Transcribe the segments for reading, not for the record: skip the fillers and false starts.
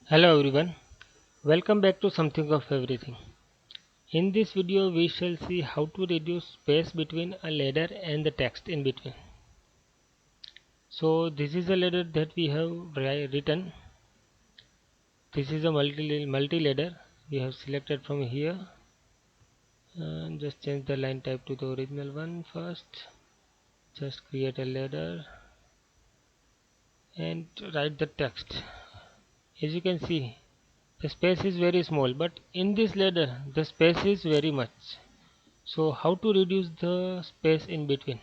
Hello everyone, welcome back to Something of Everything. In this video we shall see how to reduce space between a ladder and the text in between. So this is a ladder that we have written. This is a multi ladder we have selected from here. Just change the line type to the original one first. Just create a ladder and write the text. As you can see, the space is very small, but in this ladder the space is very much. So how to reduce the space in between?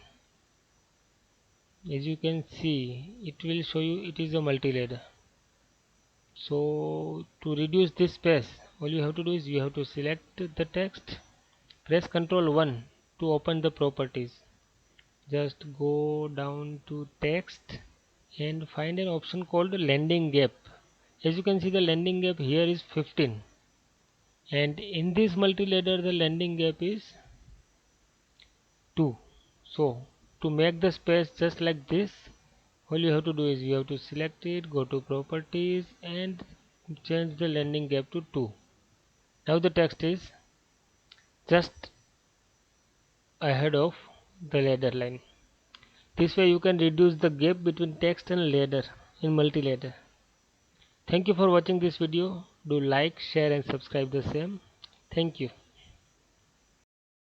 As you can see, it will show you it is a multi-ladder. So to reduce this space, all you have to do is you have to select the text, press Ctrl 1 to open the properties. Just go down to text and find an option called landing gap. As you can see, the landing gap here is 15, and in this multi-ladder the landing gap is 2. So to make the space just like this, all you have to do is you have to select it, go to properties and change the landing gap to 2. Now the text is just ahead of the ladder line. This way you can reduce the gap between text and ladder in multi-ladder. Thank you for watching this video. Do like, share and subscribe the same. Thank you.